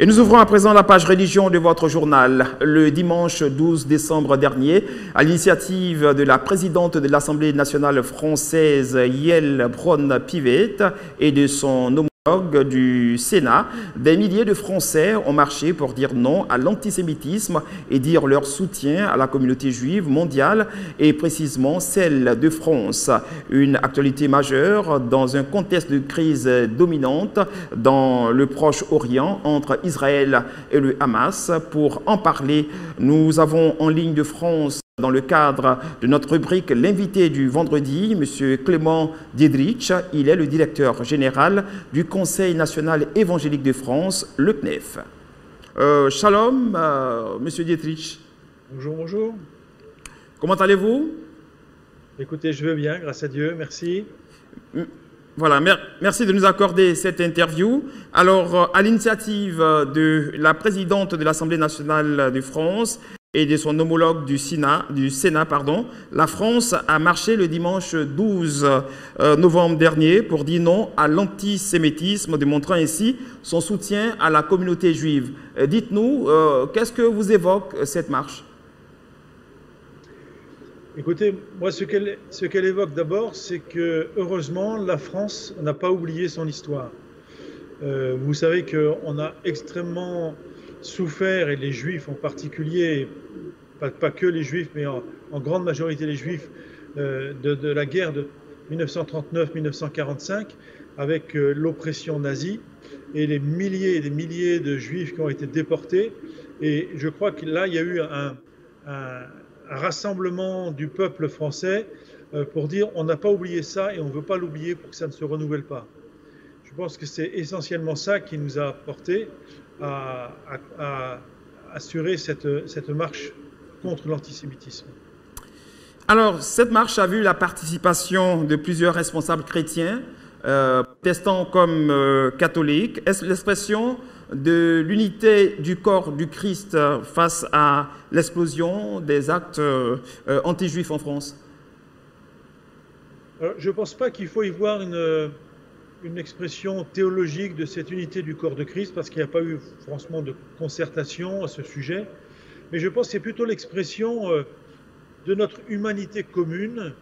Et nous ouvrons à présent la page religion de votre journal. Le dimanche 12 décembre dernier, à l'initiative de la présidente de l'Assemblée nationale française, Yael Braun-Pivet, et de son homologue du Sénat, des milliers de Français ont marché pour dire non à l'antisémitisme et dire leur soutien à la communauté juive mondiale et précisément celle de France. Une actualité majeure dans un contexte de crise dominante dans le Proche-Orient entre Israël et le Hamas. Pour en parler, nous avons en ligne de France, dans le cadre de notre rubrique L'invité du vendredi, M. Clément Dietrich. Il est le directeur général du Conseil national évangélique de France, le CNEF. Shalom, M. Dietrich. Bonjour, bonjour. Comment allez-vous? Écoutez, je vais bien, grâce à Dieu, merci. Voilà, merci de nous accorder cette interview. Alors, à l'initiative de la présidente de l'Assemblée nationale de France et de son homologue du Sénat, la France a marché le dimanche 12 novembre dernier pour dire non à l'antisémitisme, démontrant ainsi son soutien à la communauté juive. Dites-nous, qu'est-ce que vous évoque cette marche? Écoutez, moi, ce qu'elle évoque d'abord, c'est que, heureusement, la France n'a pas oublié son histoire. Vous savez qu'on a extrêmement souffert, et les Juifs en particulier, pas que les Juifs, mais en grande majorité les Juifs, de la guerre de 1939-1945, avec l'oppression nazie, et les milliers et des milliers de Juifs qui ont été déportés. Et je crois que là, il y a eu un rassemblement du peuple français pour dire on n'a pas oublié ça et on ne veut pas l'oublier pour que ça ne se renouvelle pas. Je pense que c'est essentiellement ça qui nous a porté à assurer cette marche contre l'antisémitisme. Alors, cette marche a vu la participation de plusieurs responsables chrétiens, protestants comme catholiques. Est-ce l'expression de l'unité du corps du Christ face à l'explosion des actes anti-juifs en France? Alors, je ne pense pas qu'il faut y voir une expression théologique de cette unité du corps de Christ, parce qu'il n'y a pas eu franchement de concertation à ce sujet, mais je pense que c'est plutôt l'expression de notre humanité commune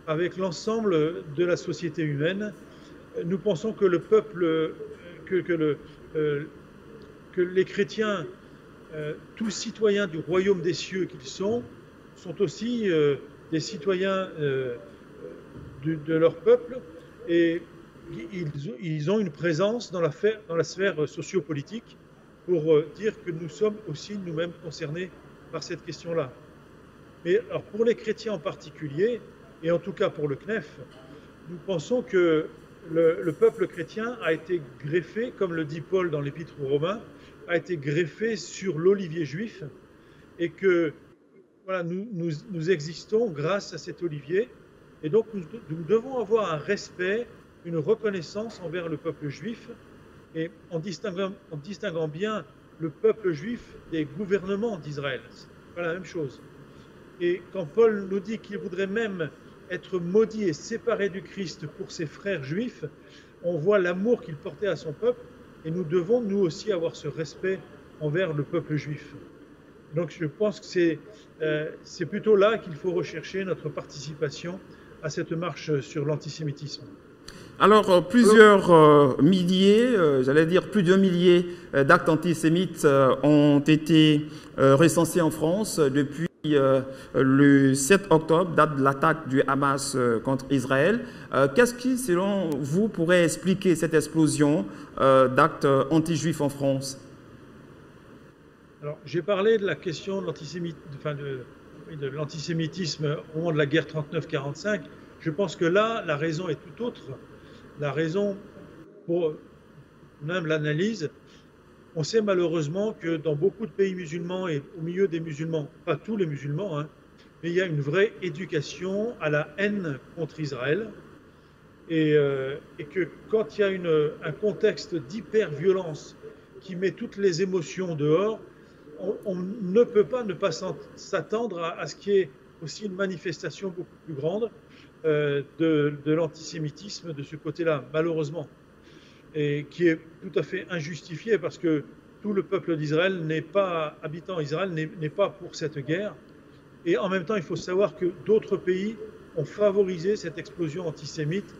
avec l'ensemble de la société humaine. Nous pensons que le peuple, que les chrétiens, tous citoyens du royaume des cieux qu'ils sont aussi des citoyens de leur peuple, et ils ont une présence dans la sphère sociopolitique pour dire que nous sommes aussi nous-mêmes concernés par cette question-là. Mais alors pour les chrétiens en particulier, et en tout cas pour le CNEF, nous pensons que le peuple chrétien a été greffé, comme le dit Paul dans l'Épître aux Romains, a été greffé sur l'olivier juif, et que voilà, nous existons grâce à cet olivier, et donc nous devons avoir un respect, une reconnaissance envers le peuple juif, et en distinguant bien le peuple juif des gouvernements d'Israël. C'est pas la même chose. Et quand Paul nous dit qu'il voudrait même être maudit et séparé du Christ pour ses frères juifs, on voit l'amour qu'il portait à son peuple, et nous devons nous aussi avoir ce respect envers le peuple juif. Donc je pense que c'est plutôt là qu'il faut rechercher notre participation à cette marche sur l'antisémitisme. Alors, plusieurs milliers, j'allais dire plus d'un millier d'actes antisémites ont été recensés en France depuis le 7 octobre, date de l'attaque du Hamas contre Israël. Qu'est-ce qui, selon vous, pourrait expliquer cette explosion d'actes anti-juifs en France? Alors, j'ai parlé de la question de l'antisémitisme au moment de la guerre 39-45. Je pense que là, la raison est tout autre. La raison, pour même l'analyse, on sait malheureusement que dans beaucoup de pays musulmans et au milieu des musulmans, pas tous les musulmans, mais il y a une vraie éducation à la haine contre Israël, et que quand il y a un contexte d'hyper-violence qui met toutes les émotions dehors, on ne peut pas ne pas s'attendre à ce qu'il y ait aussi une manifestation beaucoup plus grande de l'antisémitisme de ce côté-là, malheureusement, et qui est tout à fait injustifié, parce que tout le peuple d'Israël n'est pas, habitant Israël, n'est pas pour cette guerre. Et en même temps, il faut savoir que d'autres pays ont favorisé cette explosion antisémite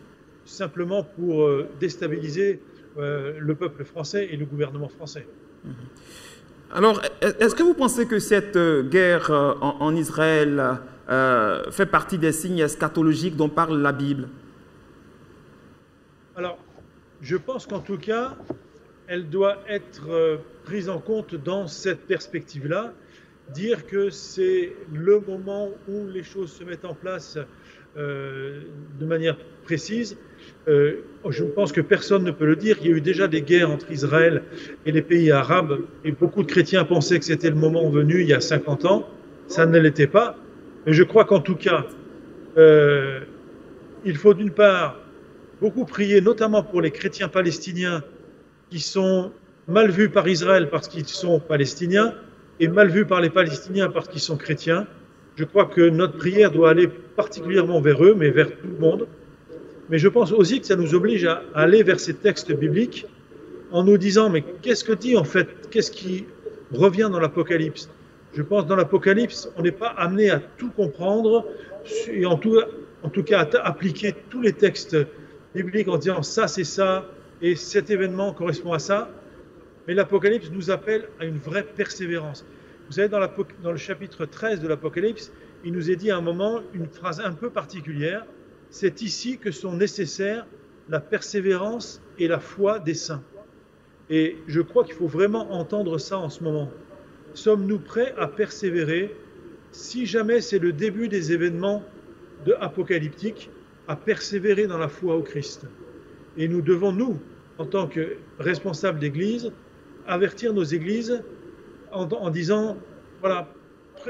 simplement pour déstabiliser le peuple français et le gouvernement français. Alors, est-ce que vous pensez que cette guerre en Israël fait partie des signes eschatologiques dont parle la Bible? Alors, je pense qu'en tout cas, elle doit être prise en compte dans cette perspective-là. Dire que c'est le moment où les choses se mettent en place de manière précise, je pense que personne ne peut le dire. Il y a eu déjà des guerres entre Israël et les pays arabes, et beaucoup de chrétiens pensaient que c'était le moment venu il y a 50 ans. Ça ne l'était pas. Mais je crois qu'en tout cas, il faut d'une part beaucoup prier, notamment pour les chrétiens palestiniens qui sont mal vus par Israël parce qu'ils sont palestiniens, et mal vus par les Palestiniens parce qu'ils sont chrétiens. Je crois que notre prière doit aller particulièrement vers eux, mais vers tout le monde. Mais je pense aussi que ça nous oblige à aller vers ces textes bibliques en nous disant, mais qu'est-ce que dit en fait, qu'est-ce qui revient dans l'Apocalypse? Je pense que dans l'Apocalypse, on n'est pas amené à tout comprendre, et en tout cas à appliquer tous les textes bibliques en disant ça c'est ça, et cet événement correspond à ça. Mais l'Apocalypse nous appelle à une vraie persévérance. Vous savez, dans le chapitre 13 de l'Apocalypse, il nous est dit à un moment une phrase un peu particulière. C'est ici que sont nécessaires la persévérance et la foi des saints. Et je crois qu'il faut vraiment entendre ça en ce moment. Sommes-nous prêts à persévérer si jamais c'est le début des événements apocalyptiques, à persévérer dans la foi au Christ? Et nous devons, nous, en tant que responsables d'Église, avertir nos églises en disant, voilà,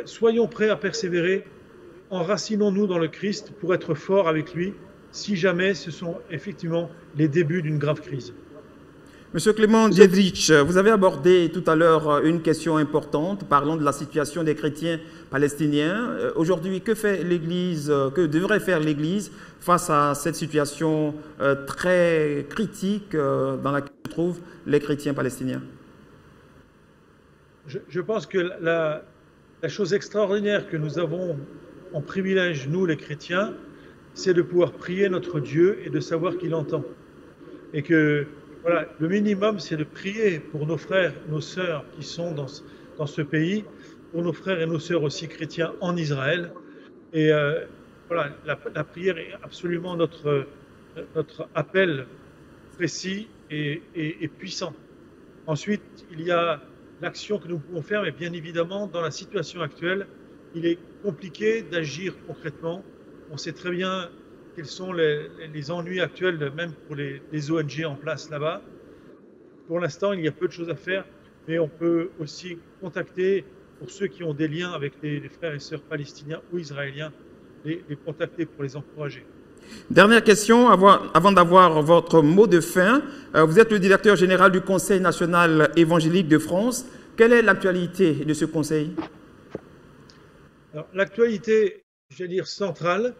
soyons prêts à persévérer, enracinons-nous dans le Christ pour être forts avec lui, si jamais ce sont effectivement les débuts d'une grave crise. Monsieur Clément Diedrich, vous avez abordé tout à l'heure une question importante, parlant de la situation des chrétiens palestiniens. Aujourd'hui, que fait l'Église, que devrait faire l'Église face à cette situation très critique dans laquelle se trouvent les chrétiens palestiniens? Je pense que la chose extraordinaire que nous avons en privilège, nous les chrétiens, c'est de pouvoir prier notre Dieu et de savoir qu'il entend. Et que voilà, le minimum, c'est de prier pour nos frères, nos sœurs qui sont dans ce pays, pour nos frères et nos sœurs aussi chrétiens en Israël. Et voilà, la prière est absolument notre appel précis et puissant. Ensuite, il y a l'action que nous pouvons faire, mais bien évidemment, dans la situation actuelle, il est compliqué d'agir concrètement. On sait très bien quels sont les ennuis actuels, même pour les ONG en place là-bas. Pour l'instant, il y a peu de choses à faire, mais on peut aussi contacter, pour ceux qui ont des liens avec les frères et sœurs palestiniens ou israéliens, les contacter pour les encourager. Dernière question, avant d'avoir votre mot de fin. Vous êtes le directeur général du Conseil national évangélique de France. Quelle est l'actualité de ce conseil? L'actualité, je vais dire centrale,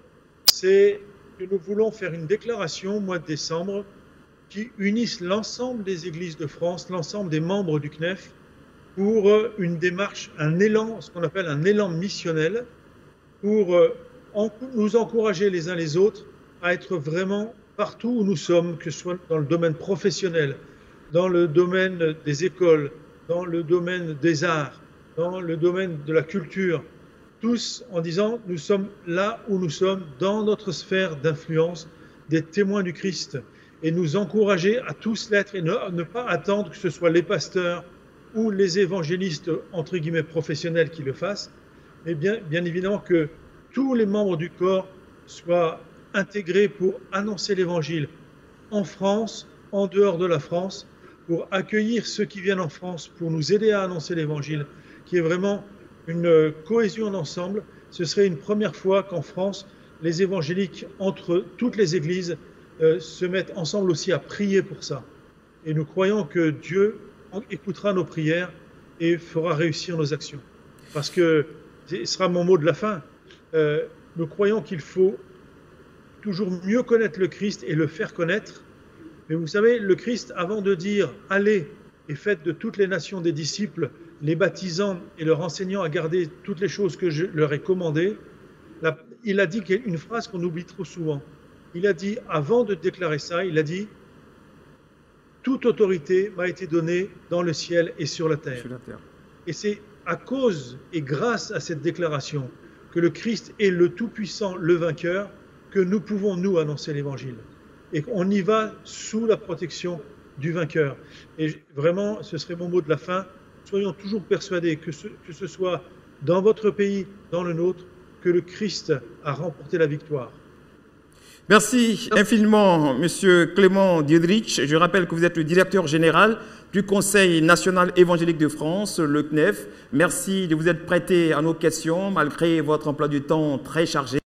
c'est que nous voulons faire une déclaration au mois de décembre qui unisse l'ensemble des églises de France, l'ensemble des membres du CNEF, pour une démarche, un élan, ce qu'on appelle un élan missionnel, pour nous encourager les uns les autres à être vraiment partout où nous sommes, que ce soit dans le domaine professionnel, dans le domaine des écoles, dans le domaine des arts, dans le domaine de la culture, tous en disant nous sommes là où nous sommes, dans notre sphère d'influence, des témoins du Christ, et nous encourager à tous l'être et ne pas attendre que ce soit les pasteurs ou les évangélistes entre guillemets professionnels qui le fassent, mais bien évidemment que tous les membres du corps soient intégrés pour annoncer l'évangile en France, en dehors de la France, pour accueillir ceux qui viennent en France, pour nous aider à annoncer l'évangile, qui est vraiment une cohésion d'ensemble. Ce serait une première fois qu'en France, les évangéliques, entre toutes les églises, se mettent ensemble aussi à prier pour ça. Et nous croyons que Dieu écoutera nos prières et fera réussir nos actions. Parce que, ce sera mon mot de la fin, nous croyons qu'il faut toujours mieux connaître le Christ et le faire connaître. Mais vous savez, le Christ, avant de dire « allez et faites de toutes les nations des disciples, les baptisant et leur enseignant à garder toutes les choses que je leur ai commandées. Il a dit une phrase qu'on oublie trop souvent. Il a dit, avant de déclarer ça, il a dit « Toute autorité m'a été donnée dans le ciel et sur la terre. » Et c'est à cause et grâce à cette déclaration que le Christ est le Tout-Puissant, le vainqueur, que nous pouvons, nous, annoncer l'Évangile. Et qu'on y va sous la protection du vainqueur. Et vraiment, ce serait mon mot de la fin. Soyons toujours persuadés que ce soit dans votre pays, dans le nôtre, que le Christ a remporté la victoire. Merci infiniment, Monsieur Clément Diedrich. Je rappelle que vous êtes le directeur général du Conseil national évangélique de France, le CNEF. Merci de vous être prêté à nos questions, malgré votre emploi du temps très chargé.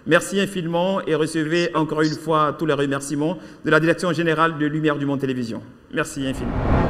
Merci infiniment et recevez encore une fois tous les remerciements de la Direction générale de Lumière du Monde Télévision. Merci infiniment.